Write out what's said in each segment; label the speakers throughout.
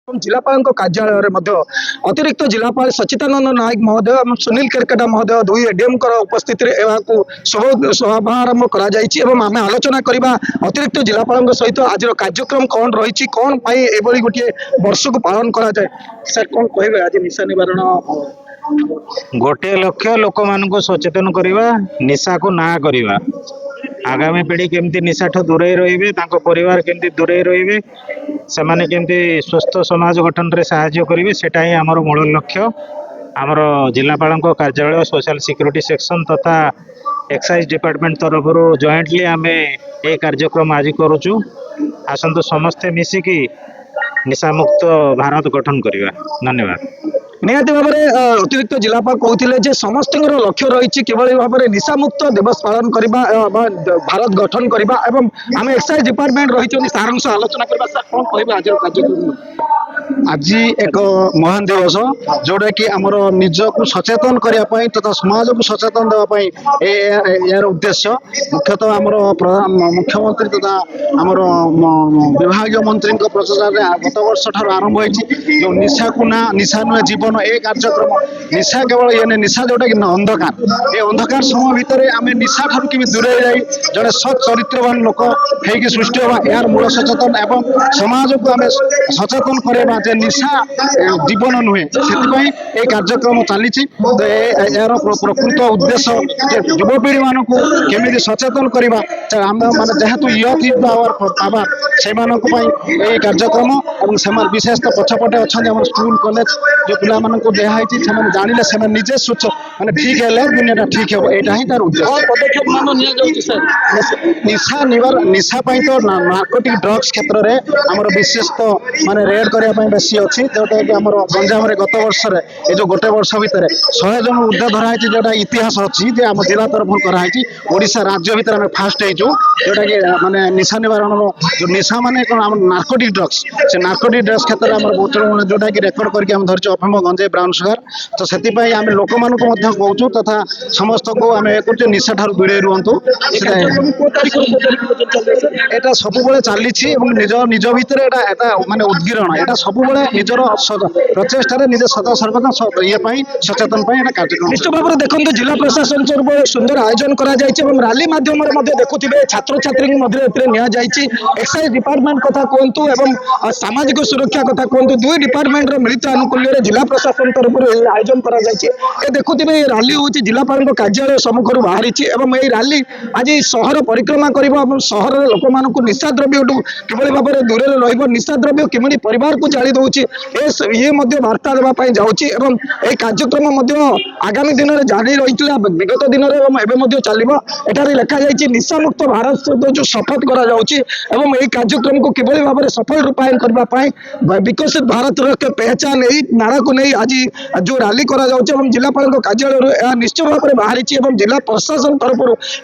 Speaker 1: जिलापाल कार्यालय अतिरिक्त जिलापाल सचिदानंद नायक महोदय और सुनील केरकेटा महोदय दुई एडीएम उपस्थित शुभारंभ करें आलोचना करवा अतिरिक्त जिलापाल सहित आज कार्यक्रम कौन रही कौन गोटे वर्ष को पालन करा जाए सर कौन कहे आज निशा निवारण
Speaker 2: गोटे लक्ष्य लोक मान सचेतन करवा निशा को ना करवा आगामी पीढ़ी केमती निशा ठू दूरे रे परिवार केमती दूरे रे से केमती स्वस्थ समाज गठन रे साहाय्य करेंगे सेटा ही आमर मूल लक्ष्य आमर जिलापाल कार्यालय सोशल सिक्यूरिटी सेक्शन तथा एक्साइज डिपार्टमेंट तरफ जॉइंटली आम ये कार्यक्रम आज करुचु आसतु समस्ते मिसिकी निशा मुक्त भारत गठन करवा। धन्यवाद।
Speaker 1: निहाती भाव में अतिरिक्त जिलापाल कहते समस्त लक्ष्य रही किभली भाव में निशा मुक्त दिवस पालन करवा भारत गठन करवा एवं आम एक्साइज डिपार्टमेंट रही सार आलोचना करवा सर कौन कह आज कार्यक्रम
Speaker 3: आज एक महान दिवस जोटा कि आमर निज को सचेतन करने तथा समाज को सचेतन देवाई यार उद्देश्य मुख्यतः आमर मुख्यमंत्री तथा आमर विभाग मंत्री प्रचार गत वर्ष ठार आरंभ हो निशा को ना निशा नुहे जीवन ए कार्यक्रम निशा केवल ये निशा जोटा कि अंधकार ये अंधकार समय भितर आम निशा ठार कि दूरे जाए जड़े सत् चरित्रवान लोक होगी सृष्टि हवा यार मूल सचेतन एवं समाज को आम सचेतन करवा निशा जीवन नुहे से कार्यक्रम चली यार प्रकृत उद्देश्य युवपीढ़ी मान केमी सचेतन करवा माने जेहेतु यूथ इज आवर पावर से कार्यक्रम और विशेषतः पछपटे अच्छा स्कूल कॉलेज जो पिला दिखाई जानिले से निजे सोच माने ठीक है दुनिया ठीक है यहाँ ही तार उद्देश्य निशा निशा तो नार्कोटिक ड्रग्स क्षेत्र में आमर विशेष तो माने रेड करने बेसी अच्छी जोटा कि आम गंजाम गत वर्ष ये जो गोटे वर्ष भितर 100 जन उद्धा धराई जोटा इतिहास अच्छी आम जिला तरफ कराई ओडिशा राज्य भितर आम फास्ट हो जोटा कि माने निशा निवारण जो निशा माने नार्कोटिक ड्रग्स से नार्कोटिक ड्रग्स क्षेत्र में बहुत जोटा कि रेकर्ड करके आम धरचु अफीम गंजे ब्राउन सुगर तो से आम लोक मान कहूँ तथा समस्त को आम कर निशा ठार दूरे रुहतु यहाँ सब चली निज निज भितर माने उद्गिरण यहाँ सब निजर प्रचेषा निज सदा सर्वदा ये सचेतन कार्यक्रम
Speaker 1: निश्चित भाव में देखो जिला प्रशासन सुंदर आयोजन कर रैली मध्यम देखुए छात्र छात्री एक्साइज डिपार्टमेंट कथा कहतु एवं सामाजिक सुरक्षा कथा कहतु दुई डिपार्टमेंट मिलित आनुकूल्य जिला प्रशासन तरफ आयोजन कर देखुए रैली हूँ जिलापाल कार्यालय सम्मुखर बाहरी रैली आज सहर परिक्रमा कर सहर लोक मान निशा द्रव्य किभली भाव में दूर रहा निशा द्रव्य किमी परिवार को जाली दौर ये वार्ता देवाई जाऊँगी कार्यक्रम आगामी दिन में जारी रही विगत दिन में चलो एठार लिखा जाए निशा मुक्त भारत जो शपथ कर कार्यक्रम को किभली भाव में सफल रूपायन करने विकसित भारत पहचान यही नारा को नहीं आज जो रैली कर जिलापाल कार्यालय निश्चित भाव में बाहरी जिला प्रशासन तरफ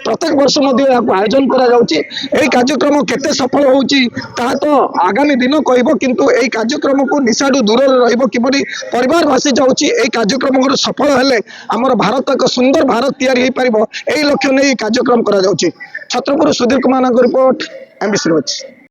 Speaker 1: प्रत्येक वर्ष आयोजन कर कार्यक्रम केते सफल होची तो आगामी दिन कह किंतु यही कार्यक्रम को निशाठू दूर रही परिवार भासी जाऊँगी कार्यक्रम सफल हेले आमर भारत एक सुंदर भारत तैयारी हो पार यही लक्ष्य नहीं कार्यक्रम करा Chhatrapur Sudhir Kumar report MBC news.